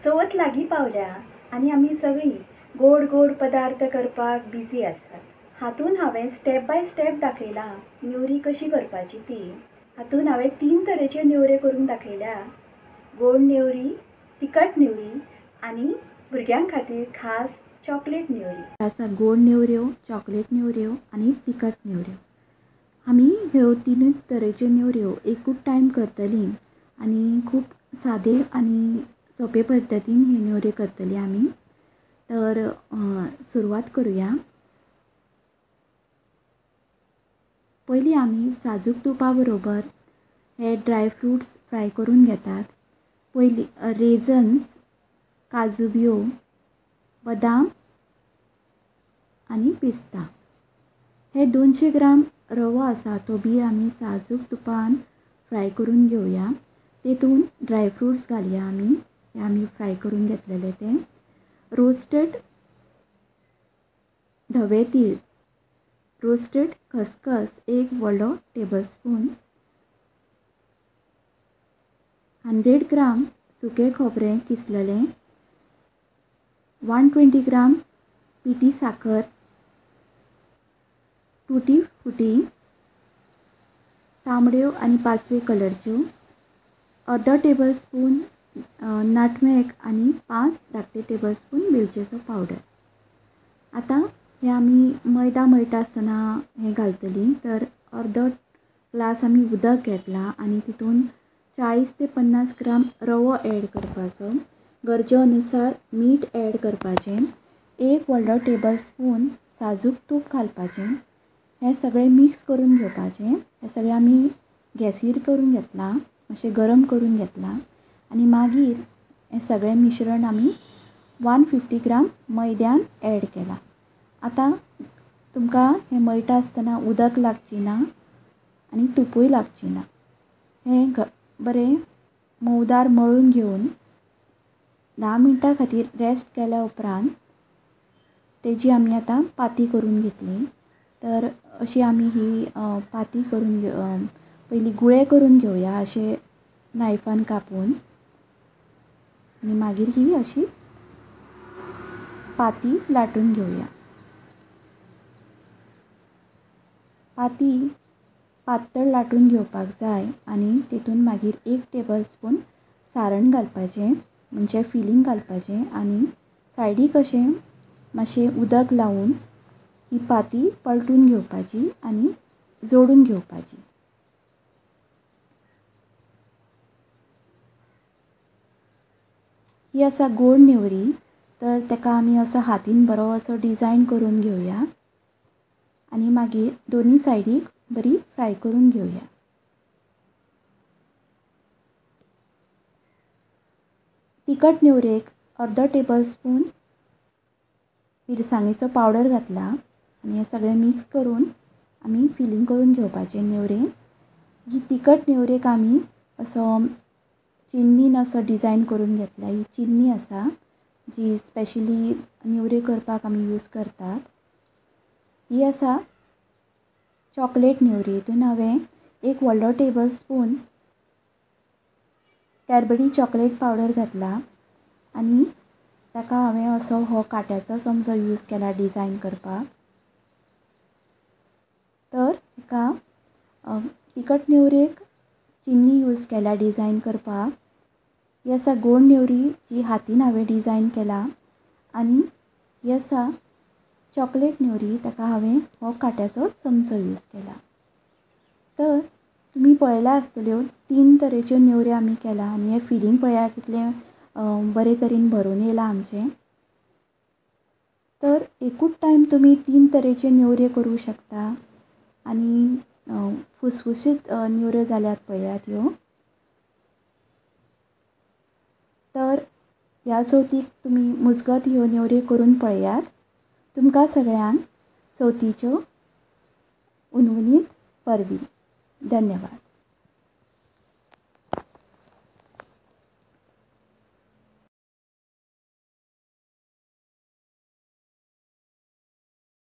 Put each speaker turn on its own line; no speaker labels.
चवथ लागीं पावल्या आनी आमी सगळीं गोड गोड पदार्थ करपाक बिजी आसात. हातून हांवें स्टेप बाय स्टेप दाखयलां नेवरी कशी करपाची ती. हातून हांवें 3 तरेच्यो नेवऱ्यो करून दाखयल्या. गोड नेवरी, तिखट नेवरी आनी भुरग्यां खातीर खास चॉकलेट नेवरी. आसा गोड नेवऱ्यो, चॉकलेट नेवऱ्यो आनी तिखट नेवऱ्यो. आमी ह्यो 3 तरेच्यो नेवऱ्यो एकूच टायम करतलीं आनी खूब सादे आनी सोंपे पद्दतीन ह्यो नेवऱ्यो करतलीं आमी. तर सुरवात करूया. पयलीं आमी साजूक तुपा बरोबर हे ड्राय फ्रूट्स फ्राय करून घेतात. पयलीं रेझन्स, काजू बियो, बदाम आनी पिस्ता. हे 200 ग्राम रवो आसा तो बी आमी साजूक तुपान फ्राय करून घेवया. तेतून ड्राय फ्रूट्स घालया आमी. हे आमी फ्राय करून घेतलेले ते. रोस्टेड धवे तीळ, रोस्टेड खसखस 1 व्हडलो टेबलस्पून, 100 ग्राम सुकें खोबरें किसलेलें, 120 ग्राम पिठी साकर, टुटी फुटी, तांबड्यो आनी पाचवे कलरच्यो, अर्दो टेबलस्पून नटमेग आनी 5 धाकटे टेबलस्पून वेलचेचो पावडर. आतां हे आमी मैदा मळटा आसतना हे घालतलीं. तर अर्दो ग्लास आमी उदक घेतलां आनी तितून 40 ते 50 ग्राम रवो ॲड करपाचो. गरजे अनुसार मीठ ॲड करपाचें. 1 व्हडलो टेबलस्पून साजूक तूप घालपाचें. हें सगळें मिक्स करून घेवपाचें. हें सगळें आमी गॅसीर करून घेतलां, मातशें गरम करून घेतलां आनी मागीर हें सगळें मिश्रण आमी 150 ग्राम मैद्यान ॲड केलां. आतां तुमकां हें मळटा आसतना उदक लागची ना आनी तुपूय लागची ना. हें बरें मोवदार मळून घेवन 10 मिनटां खातीर रेस्ट केल्या उपरांत तेजी आमी आतां पाती करून घेतली. तर अशी आमी ही पाती करून पयलीं गुळे करून घेवया अशे नायफान कापून आनी मागीर ही अशी पाती लाटून घेवया. पाती पातळ लाटून घेवपाक जाय आनी तितून मागीर 1 टेबलस्पून सारण घालपाचें, म्हणजे फिलींग घालपाचें आनी सायडीक अशें मातशें उदक लावून ही पाती पलटून घेवपाची आनी जोडून घेवपाची. ही आसा गोड नेवरी. तर ताका आमी असो हातीन बरो असो डिझायन करून घेवया आनी मागीर दोनी सायडीक बरी फ्राय करून घेवया. तिखट नेवरेक अर्दो टेबलस्पून मिरसांगेचो पावडर घातला आनी हें सगळें मिक्स करून आमी फिलींग करून घेवपाचें नेवरेक. ही तिखट नेवरेक आमी असो चिन्नीन असो डिझायन करून घेतला. ही चिन्नी आसा जी स्पेशली नेवऱ्यो करपाक आमी यूज करतात. ही आसा चॉकलेट नेवरी. हितून हांवें 1 व्हडलो टेबलस्पून कॅडबरी चॉकलेट पावडर घातला आनी ताका हांवें असो हो काट्याचो चमचो यूज केला डिझायन करपाक. तर हेका तिखट नेवरेक चिन्नी यूज केल्या डिझायन करपाक. ही आसा गोड नेवरी जी हातीन हांवें डिझायन केला आनी ही आसा चॉकलेट नेवरी ताका हांवें हो काट्याचो चमचो यूज केला. तर तुमी पळयल्या आसतल्यो 3 तरेच्यो नेवऱ्यो आमी केला आनी हें फिलींग पळया कितलें बरे तरेन भरून येयलां आमचें. तर एकूच टायम तुमी 3 तरेच्यो नेवऱ्यो करूं शकता आनी फुसफुशीत नेवऱ्यो जाल्यात पळयात ह्यो. तर ह्या चवथीक तुमी मुजगत ह्यो नेवऱ्यो करून पळयात. तुमकां सगळ्यांक चवथीच्यो उनवनीत परबीं. धन्यवाद.